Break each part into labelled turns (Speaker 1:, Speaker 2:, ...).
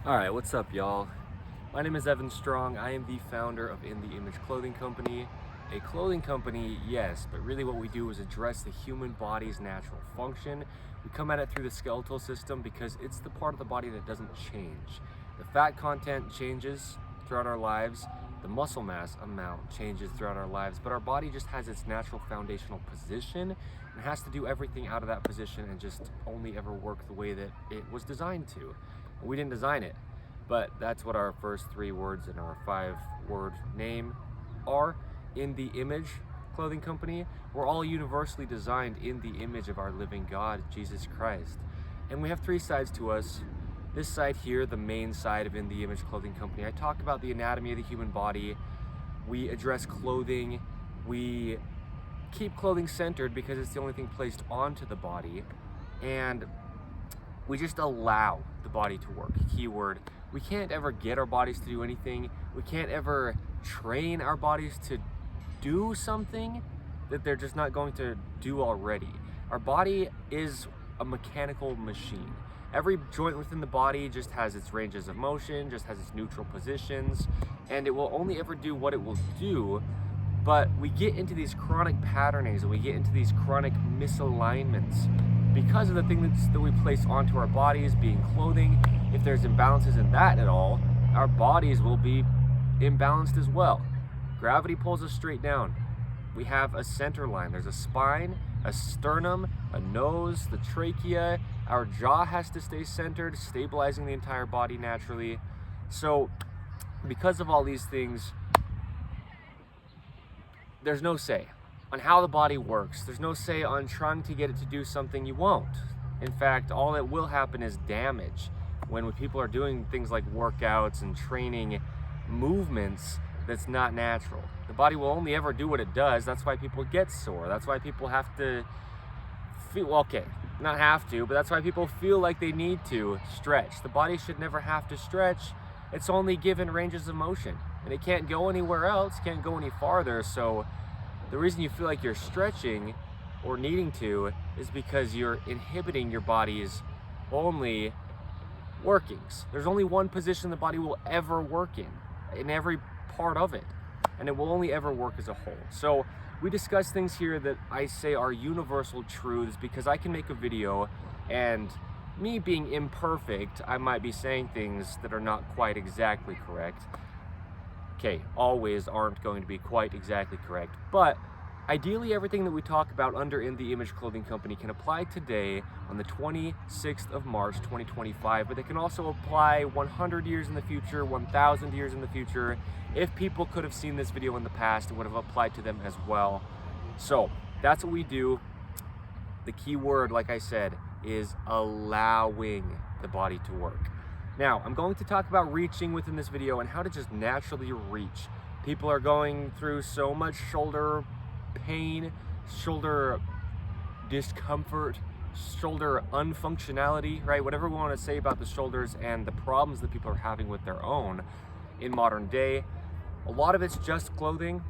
Speaker 1: Alright, what's up, y'all? My name is Evan Strong. I am the founder of In The Image Clothing Company. A clothing company, yes, but really what we do is address the human body's natural function. We come at it through the skeletal system because it's the part of the body that doesn't change. The fat content changes throughout our lives, the muscle mass amount changes throughout our lives, but our body just has its natural foundational position and has to do everything out of that position and just only ever work the way that it was designed to. We didn't design it, but that's what our first 3 words in our 5-word name are. In the Image Clothing Company, we're all universally designed in the image of our living God, Jesus Christ. And we have 3 sides to us. This side here, the main side of In the Image Clothing Company, I talk about the anatomy of the human body. We address clothing. We keep clothing centered because it's the only thing placed onto the body. And we just allow the body to work. Keyword. We can't ever get our bodies to do anything. We can't ever train our bodies to do something that they're just not going to do already. Our body is a mechanical machine. Every joint within the body just has its ranges of motion, just has its neutral positions, and it will only ever do what it will do. But we get into these chronic patternings and we get into these chronic misalignments because of the things that we place onto our bodies, being clothing. If there's imbalances in that at all, our bodies will be imbalanced as well. Gravity pulls us straight down. We have a center line. There's a spine, a sternum, a nose, the trachea. Our jaw has to stay centered, stabilizing the entire body naturally. So because of all these things, there's no say on how the body works. There's no say on trying to get it to do something you won't. In fact, all that will happen is damage. When people are doing things like workouts and training movements that's not natural. The body will only ever do what it does. That's why people get sore. That's why people have to feel, well, okay, not have to, but that's why people feel like they need to stretch. The body should never have to stretch. It's only given ranges of motion, and it can't go anywhere else, can't go any farther. So the reason you feel like you're stretching or needing to is because you're inhibiting your body's only workings. There's only one position the body will ever work in every part of it, and it will only ever work as a whole. So we discuss things here that I say are universal truths because I can make a video, and me being imperfect, I might be saying things that are not quite exactly correct. Okay, always aren't going to be quite exactly correct, but ideally everything that we talk about under In The Image Clothing Company can apply today on the 26th of March 2025, but they can also apply 100 years in the future, 1,000 years in the future. If people could have seen this video in the past, it would have applied to them as well. So that's what we do. The key word, like I said, is allowing the body to work. Now, I'm going to talk about reaching within this video and how to just naturally reach. People are going through so much shoulder pain, shoulder discomfort, shoulder unfunctionality, right? Whatever we want to say about the shoulders and the problems that people are having with their own in modern day. A lot of it's just clothing,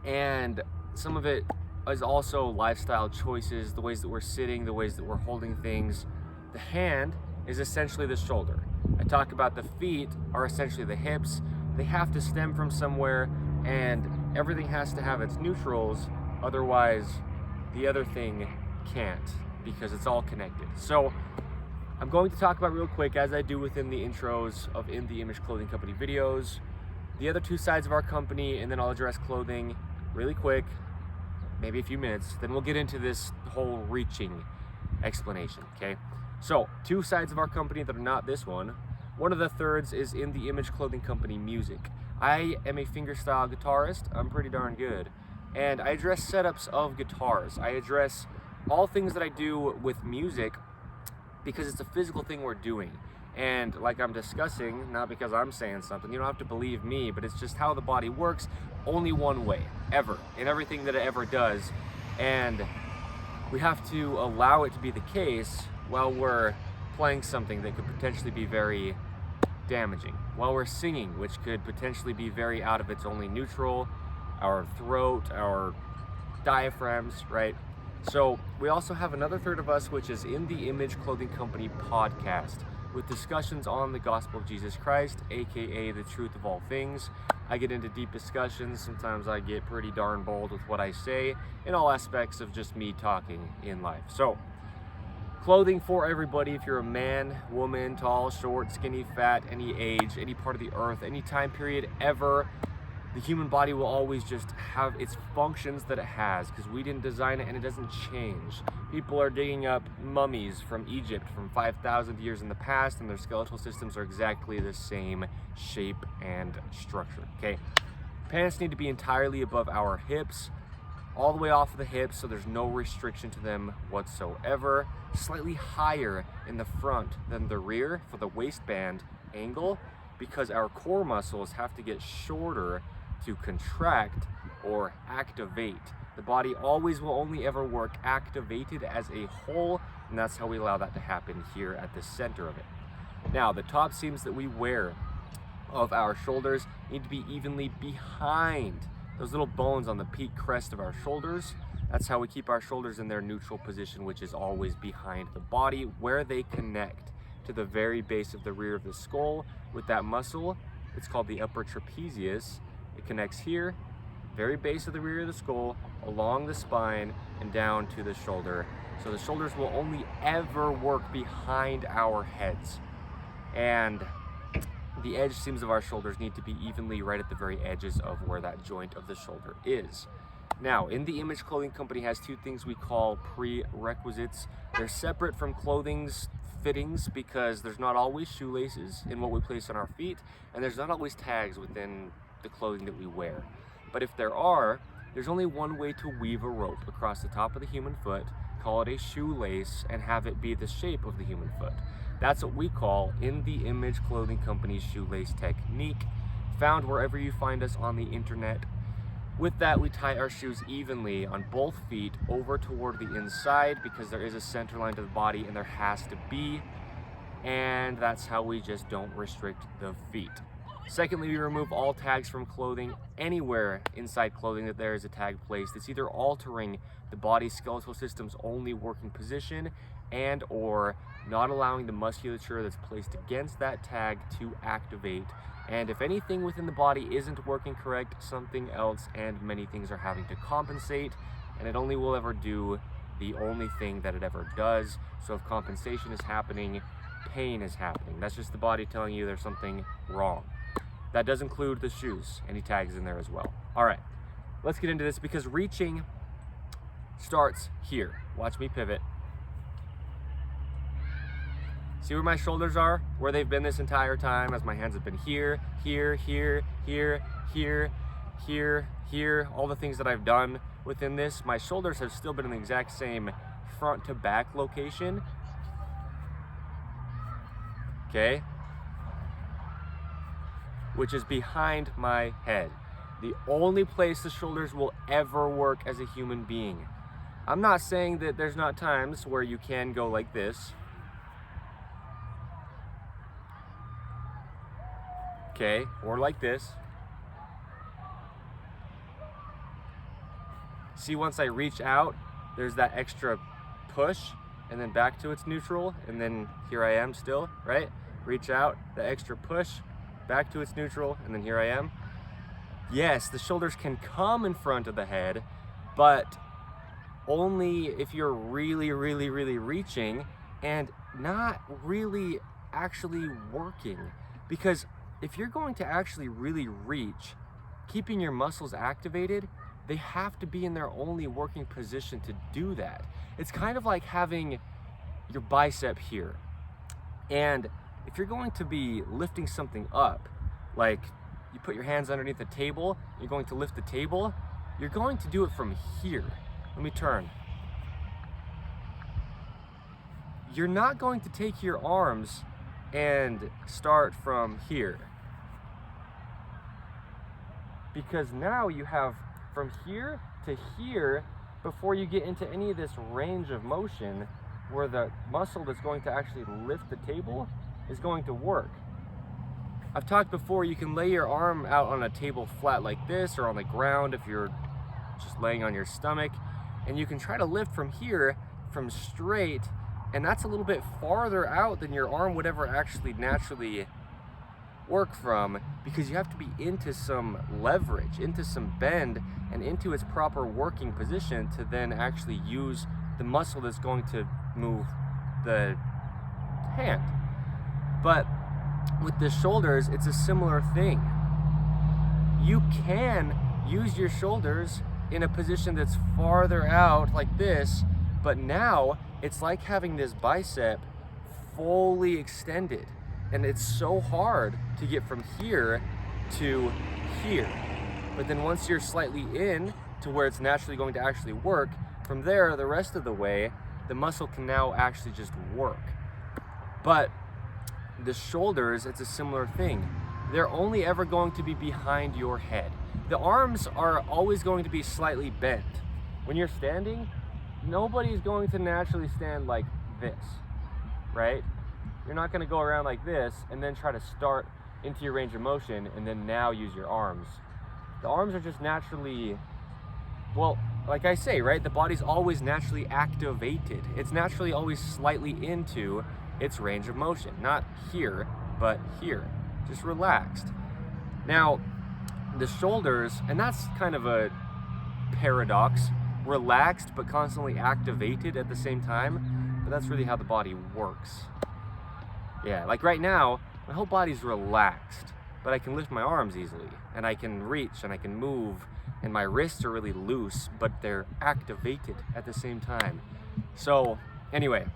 Speaker 1: and some of it is also lifestyle choices, the ways that we're sitting, the ways that we're holding things. The hand is essentially the shoulder. I talk about the feet are essentially the hips. They have to stem from somewhere, and everything has to have its neutrals, otherwise the other thing can't, because it's all connected. So I'm going to talk about real quick, as I do within the intros of In The Image Clothing Company videos, the other 2 sides of our company, and then I'll address clothing really quick, maybe a few minutes, then we'll get into this whole reaching explanation, okay? So 2 sides of our company that are not this one. One of the thirds is In The Image Clothing Company Music. I am a fingerstyle guitarist. I'm pretty darn good. And I address setups of guitars. I address all things that I do with music because it's a physical thing we're doing. And like I'm discussing, not because I'm saying something, you don't have to believe me, but it's just how the body works, only one way, ever, in everything that it ever does. And we have to allow it to be the case while we're playing something that could potentially be very damaging, while we're singing, which could potentially be very out of its only neutral, our throat, our diaphragms, right? So we also have another third of us, which is In The Image Clothing Company podcast. with discussions on the gospel of Jesus Christ, aka the truth of all things. I get into deep discussions. Sometimes I get pretty darn bold with what I say in all aspects of just me talking in life. So, clothing for everybody. If you're a man, woman, tall, short, skinny, fat, any age, any part of the earth, any time period ever, the human body will always just have its functions that it has because we didn't design it and it doesn't change. People are digging up mummies from Egypt from 5,000 years in the past, and their skeletal systems are exactly the same shape and structure, okay? Pants need to be entirely above our hips, all the way off of the hips, so there's no restriction to them whatsoever. Slightly higher in the front than the rear for the waistband angle, because our core muscles have to get shorter to contract or activate. The body always will only ever work activated as a whole, and that's how we allow that to happen here at the center of it. Now, the top seams that we wear of our shoulders need to be evenly behind those little bones on the peak crest of our shoulders. That's how we keep our shoulders in their neutral position, which is always behind the body, where they connect to the very base of the rear of the skull with that muscle. It's called the upper trapezius. It connects here, very base of the rear of the skull, along the spine and down to the shoulder. So the shoulders will only ever work behind our heads. And the edge seams of our shoulders need to be evenly right at the very edges of where that joint of the shoulder is. Now, In The Image Clothing Company has two things we call prerequisites. They're separate from clothing's fittings because there's not always shoelaces in what we place on our feet, and there's not always tags within the clothing that we wear. But if there are, there's only one way to weave a rope across the top of the human foot, call it a shoelace, and have it be the shape of the human foot. That's what we call In The Image Clothing Company's shoelace technique, found wherever you find us on the internet. With that, we tie our shoes evenly on both feet over toward the inside, because there is a center line to the body and there has to be, and that's how we just don't restrict the feet. Secondly, we remove all tags from clothing. Anywhere inside clothing that there is a tag placed, it's either altering the body's skeletal system's only working position and or not allowing the musculature that's placed against that tag to activate. And if anything within the body isn't working correct, something else and many things are having to compensate, and it only will ever do the only thing that it ever does. So if compensation is happening, pain is happening. That's just the body telling you there's something wrong. That does include the shoes, any tags in there as well. All right, let's get into this, because reaching starts here. Watch me pivot. See where my shoulders are? Where they've been this entire time, as my hands have been here, here, here, here, here, here, here. All the things that I've done within this, my shoulders have still been in the exact same front to back location. Okay? Which is behind my head. The only place the shoulders will ever work as a human being. I'm not saying that there's not times where you can go like this. Okay, or like this. See, once I reach out, there's that extra push, and then back to its neutral, and then here I am still, right? Reach out, the extra push, back to its neutral, and then here I am. Yes, the shoulders can come in front of the head, but only if you're really, really, really reaching and not really actually working. Because if you're going to actually really reach, keeping your muscles activated, they have to be in their only working position to do that. It's kind of like having your bicep here. And if you're going to be lifting something up, like you put your hands underneath the table, you're going to lift the table, you're going to do it from here. Let me turn. You're not going to take your arms and start from here. Because now you have from here to here before you get into any of this range of motion where the muscle that's going to actually lift the table is going to work. I've talked before, you can lay your arm out on a table flat like this, or on the ground if you're just laying on your stomach, and you can try to lift from here, from straight And that's a little bit farther out than your arm would ever actually naturally work from, because you have to be into some leverage, into some bend, and into its proper working position to then actually use the muscle that's going to move the hand. But with the shoulders, it's a similar thing. You can use your shoulders in a position that's farther out like this, but now it's like having this bicep fully extended, and it's so hard to get from here to here. But then once you're slightly in to where it's naturally going to actually work, from there, the rest of the way, the muscle can now actually just work. But the shoulders, it's a similar thing. They're only ever going to be behind your head. The arms are always going to be slightly bent. When you're standing, nobody's going to naturally stand like this, right? You're not going to go around like this and then try to start into your range of motion and then now use your arms. The arms are just naturally, well, like I say, right? The body's always naturally activated. It's naturally always slightly into its range of motion. Not here, but here. Just relaxed. Now, the shoulders, and that's kind of a paradox, relaxed but constantly activated at the same time, but that's really how the body works. Yeah, like right now, my whole body's relaxed, but I can lift my arms easily, and I can reach, and I can move, and my wrists are really loose, but they're activated at the same time. So anyway,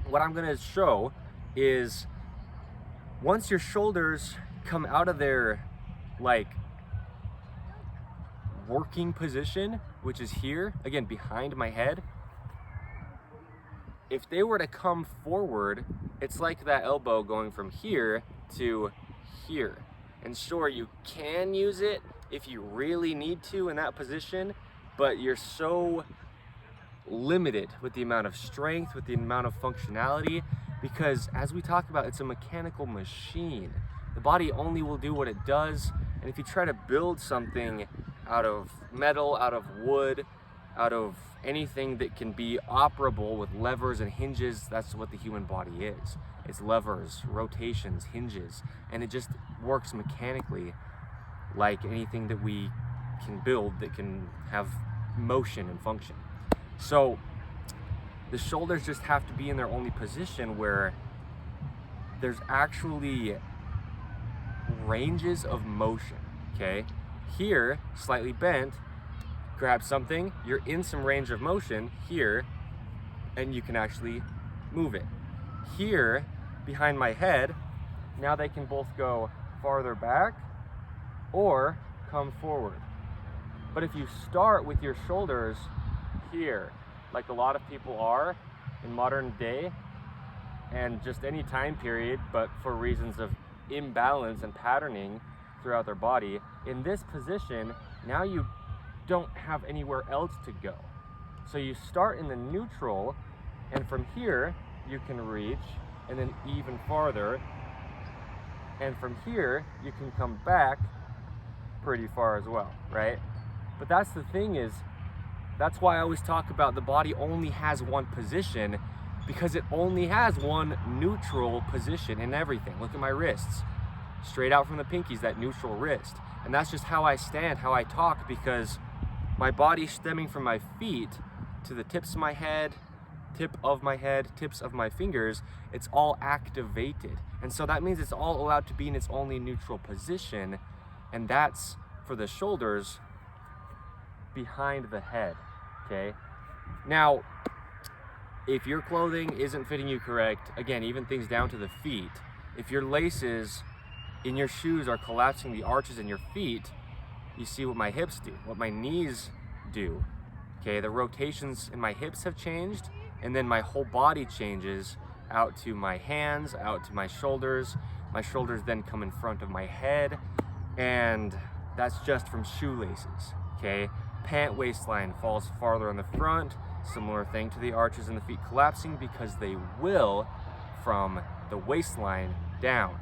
Speaker 1: what I'm gonna show is once your shoulders come out of their like working position, which is here, again, behind my head, if they were to come forward, it's like that elbow going from here to here. And sure, you can use it if you really need to in that position, but you're so limited with the amount of strength, with the amount of functionality, because as we talk about, it's a mechanical machine. The body only will do what it does, and if you try to build something out of metal, out of wood, out of anything that can be operable with levers and hinges, that's what the human body is. It's levers, rotations, hinges, and it just works mechanically like anything that we can build that can have motion and function. So the shoulders just have to be in their only position where there's actually ranges of motion, okay? Here, slightly bent, grab something, you're in some range of motion here, and you can actually move it. Here, behind my head, now they can both go farther back or come forward. But if you start with your shoulders here, like a lot of people are in modern day, and just any time period, but for reasons of imbalance and patterning throughout their body, in this position, now you don't have anywhere else to go. So you start in the neutral, and from here, you can reach, and then even farther, and from here, you can come back pretty far as well, right? But that's the thing is, that's why I always talk about the body only has one position, because it only has one neutral position in everything. Look at my wrists, straight out from the pinkies, that neutral wrist. And that's just how I stand, how I talk, because my body stemming from my feet to the tips of my head, tips of my fingers, it's all activated. And so that means it's all allowed to be in its only neutral position, and that's for the shoulders behind the head, okay? Now, if your clothing isn't fitting you correct, again, even things down to the feet, if your laces in your shoes are collapsing the arches in your feet, you see what my hips do, what my knees do, okay? The rotations in my hips have changed, and then my whole body changes out to my hands, out to my shoulders. My shoulders then come in front of my head, and that's just from shoelaces, okay? Pant waistline falls farther on the front, similar thing to the arches in the feet collapsing, because they will from the waistline down.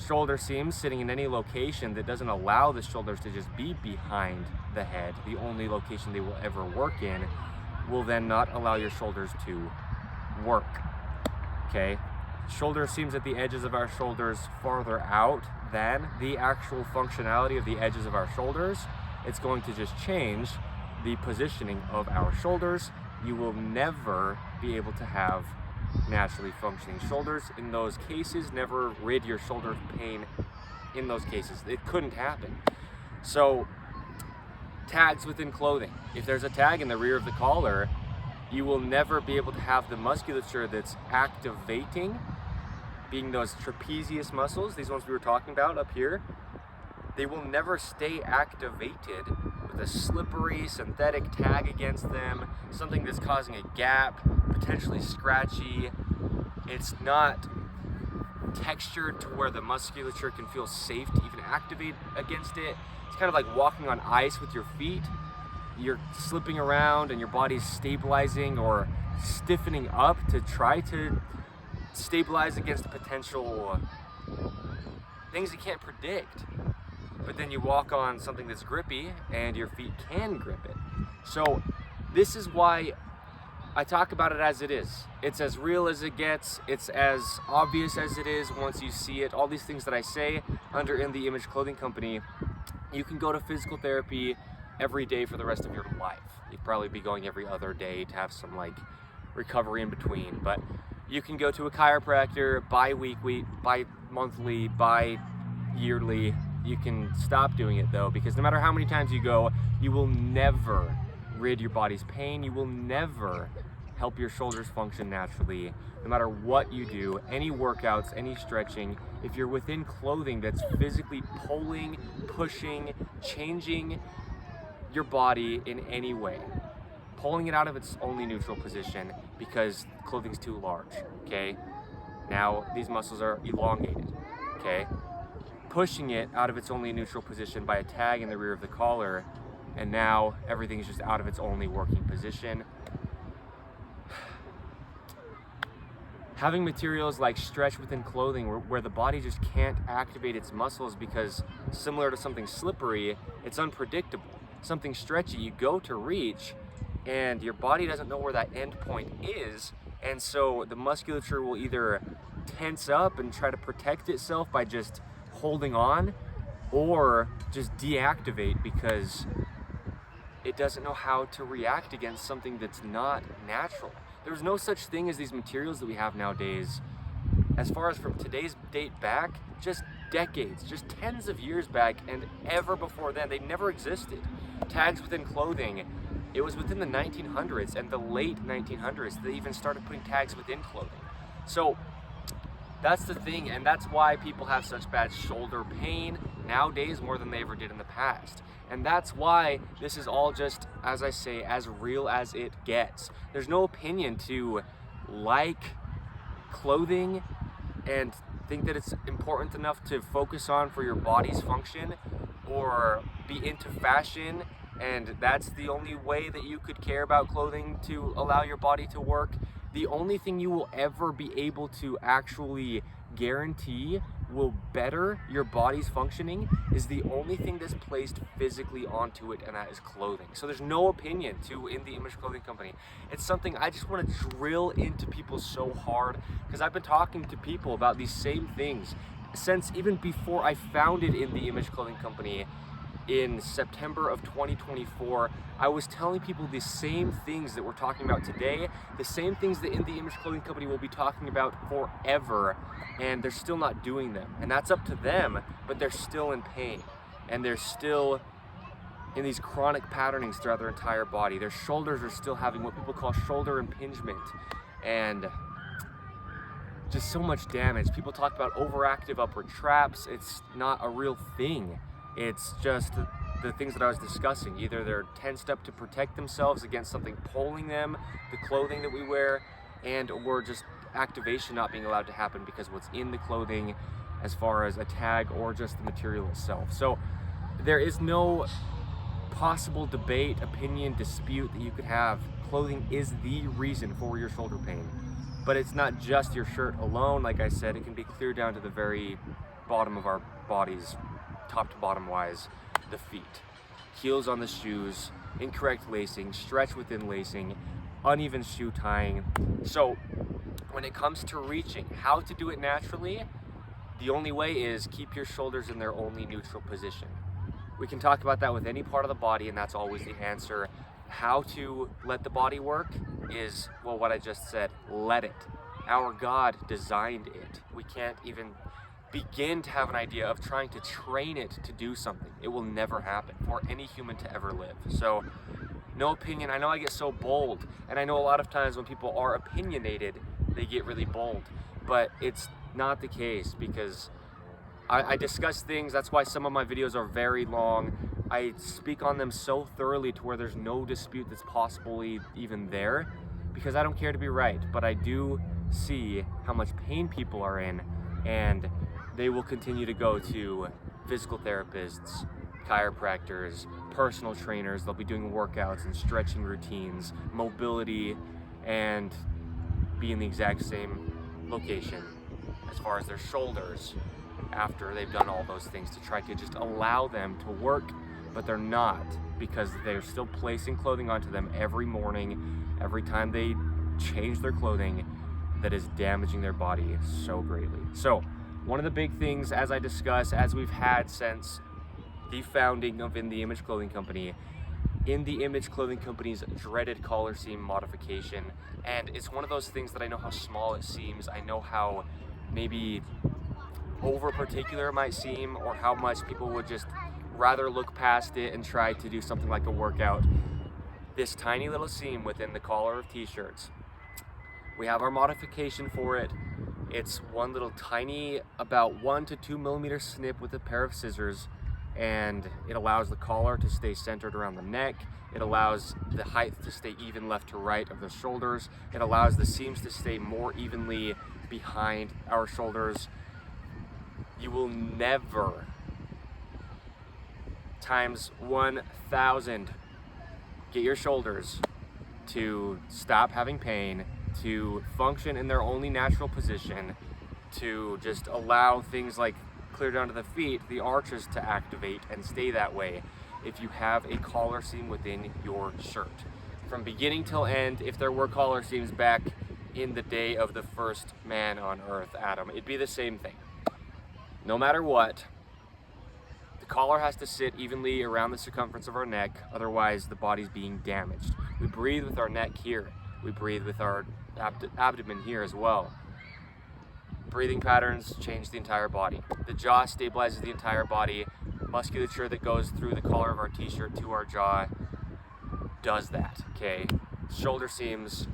Speaker 1: Shoulder seams sitting in any location that doesn't allow the shoulders to just be behind the head, the only location they will ever work in, will then not allow your shoulders to work. okay? Shoulder seams at the edges of our shoulders farther out than the actual functionality of the edges of our shoulders. It's going to just change the positioning of our shoulders. You will never be able to have naturally functioning shoulders in those cases. Never rid your shoulder of pain in those cases. It couldn't happen. So, tags within clothing. If there's a tag in the rear of the collar, you will never be able to have the musculature that's activating, being those trapezius muscles, these ones we were talking about up here. They will never stay activated with a slippery synthetic tag against them, something that's causing a gap, potentially scratchy. It's not textured to where the musculature can feel safe to even activate against it. It's kind of like walking on ice with your feet. You're slipping around and your body's stabilizing or stiffening up to try to stabilize against potential things you can't predict. But then you walk on something that's grippy and your feet can grip it. So this is why I talk about it as it is. It's as real as it gets. It's as obvious as it is once you see it. All these things that I say under In The Image Clothing Company, you can go to physical therapy every day for the rest of your life. You'd probably be going every other day to have some like recovery in between, but you can go to a chiropractor bi-weekly, bi-monthly, bi-yearly. You can stop doing it though, because no matter how many times you go, you will never rid your body's pain. You will never help your shoulders function naturally. No matter what you do, any workouts, any stretching, if you're within clothing that's physically pulling, pushing, changing your body in any way, pulling it out of its only neutral position because clothing's too large, okay? Now these muscles are elongated, okay? Pushing it out of its only neutral position by a tag in the rear of the collar, and now everything's just out of its only working position. Having materials like stretch within clothing where the body just can't activate its muscles because, similar to something slippery, it's unpredictable. Something stretchy, you go to reach and your body doesn't know where that end point is, and so the musculature will either tense up and try to protect itself by just holding on, or just deactivate because it doesn't know how to react against something that's not natural. There's no such thing as these materials that we have nowadays, as far as from today's date back, just decades, just tens of years back, and ever before then, they never existed. Tags within clothing, it was within the 1900s and the late 1900s they even started putting tags within clothing. So that's the thing, and that's why people have such bad shoulder pain nowadays more than they ever did in the past. And that's why this is all just, as I say, as real as it gets. There's no opinion to like clothing and think that it's important enough to focus on for your body's function, or be into fashion and that's the only way that you could care about clothing to allow your body to work. The only thing you will ever be able to actually guarantee will better your body's functioning is the only thing that's placed physically onto it, and that is clothing. So there's no opinion to In The Image Clothing Company. It's something I just want to drill into people so hard, because I've been talking to people about these same things since even before I founded In The Image Clothing Company in September of 2024. I was telling people the same things that we're talking about today, the same things that In The Image Clothing Company will be talking about forever, and they're still not doing them. And that's up to them, but they're still in pain, and they're still in these chronic patternings throughout their entire body. Their shoulders are still having what people call shoulder impingement, and just so much damage. People talk about overactive upward traps. It's not a real thing. It's just the things that I was discussing. Either they're tensed up to protect themselves against something pulling them, the clothing that we wear, and or just activation not being allowed to happen because what's in the clothing as far as a tag or just the material itself. So there is no possible debate, opinion, dispute that you could have. Clothing is the reason for your shoulder pain. But it's not just your shirt alone. Like I said, it can be clear down to the very bottom of our bodies, top to bottom wise. The feet, heels on the shoes, incorrect lacing, stretch within lacing, uneven shoe tying. So when it comes to reaching, how to do it naturally, the only way is keep your shoulders in their only neutral position. We can talk about that with any part of the body, and that's always the answer. How to let the body work is, well, what I just said, let it. Our God designed it. We can't even begin to have an idea of trying to train it to do something. It will never happen for any human to ever live. So, no opinion. I know I get so bold, and I know a lot of times when people are opinionated, they get really bold, but it's not the case, because I discuss things. That's why some of my videos are very long. I speak on them so thoroughly to where there's no dispute that's possibly even there, because I don't care to be right, but I do see how much pain people are in, and they will continue to go to physical therapists, chiropractors, personal trainers. They'll be doing workouts and stretching routines, mobility, and be in the exact same location as far as their shoulders after they've done all those things to try to just allow them to work, but they're not, because they're still placing clothing onto them every morning, every time they change their clothing, that is damaging their body so greatly. So one of the big things, as I discuss, as we've had since the founding of In The Image Clothing Company, In The Image Clothing Company's dreaded collar seam modification. And it's one of those things that I know how small it seems. I know how maybe over particular it might seem, or how much people would just rather look past it and try to do something like a workout. This tiny little seam within the collar of t-shirts, we have our modification for it. It's one little tiny, about 1 to 2 millimeter snip with a pair of scissors, and it allows the collar to stay centered around the neck. It allows the height to stay even left to right of the shoulders. It allows the seams to stay more evenly behind our shoulders. You will never, times 1,000, get your shoulders to stop having pain, to function in their only natural position, to just allow things like clear down to the feet, the arches to activate and stay that way if you have a collar seam within your shirt. From beginning till end, if there were collar seams back in the day of the first man on earth, Adam, it'd be the same thing. No matter what, the collar has to sit evenly around the circumference of our neck, otherwise the body's being damaged. We breathe with our neck here. We breathe with our abdomen here as well. Breathing patterns change the entire body. The jaw stabilizes the entire body. Musculature that goes through the collar of our t-shirt to our jaw does that, okay? Shoulder seams,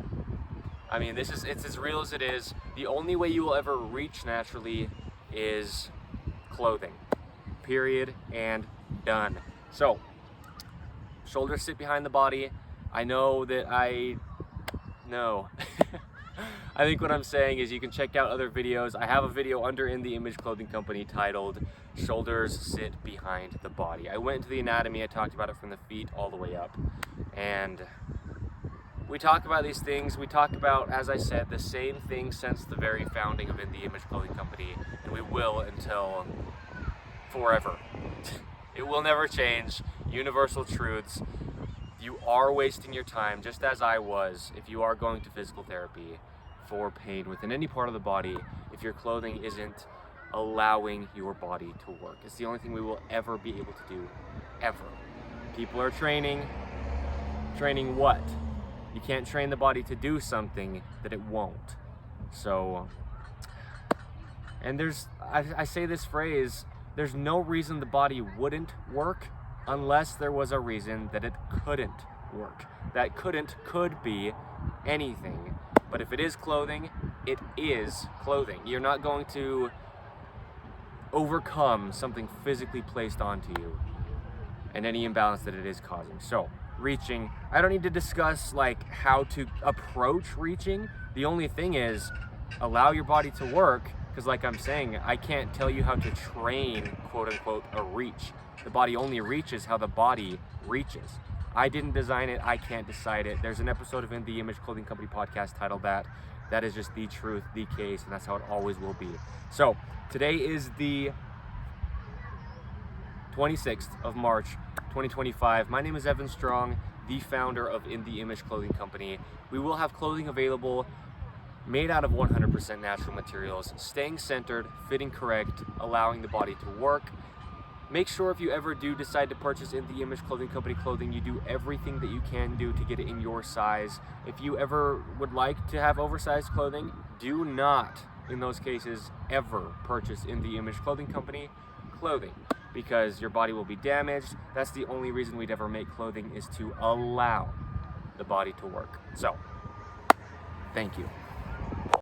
Speaker 1: I mean, it's as real as it is. The only way you will ever reach naturally is clothing, period, and done. So, shoulders sit behind the body. I know that I think what I'm saying is you can check out other videos. I have a video under In The Image Clothing Company titled Shoulders Sit Behind the Body. I went into the anatomy, I talked about it from the feet all the way up. And we talk about these things. We talk about, as I said, the same thing since the very founding of In The Image Clothing Company, and we will until forever. It will never change. Universal truths. You are wasting your time, just as I was, if you are going to physical therapy for pain within any part of the body, if your clothing isn't allowing your body to work. It's the only thing we will ever be able to do, ever. People are training what? You can't train the body to do something that it won't. So, and I say this phrase, there's no reason the body wouldn't work unless there was a reason that it couldn't work. That could be anything. But if it is clothing, it is clothing. You're not going to overcome something physically placed onto you and any imbalance that it is causing. So, reaching, I don't need to discuss like how to approach reaching. The only thing is allow your body to work, because like I'm saying, I can't tell you how to train, quote unquote, a reach. The body only reaches how the body reaches. I didn't design it, I can't decide it. There's an episode of In The Image Clothing Company podcast titled that. That is just the truth, the case, and that's how it always will be. So, today is the 26th of March, 2025. My name is Evan Strong, the founder of In The Image Clothing Company. We will have clothing available made out of 100% natural materials, staying centered, fitting correct, allowing the body to work. Make sure if you ever do decide to purchase In The Image Clothing Company clothing, you do everything that you can do to get it in your size. If you ever would like to have oversized clothing, do not, in those cases, ever purchase In The Image Clothing Company clothing, because your body will be damaged. That's the only reason we'd ever make clothing, is to allow the body to work. So, thank you.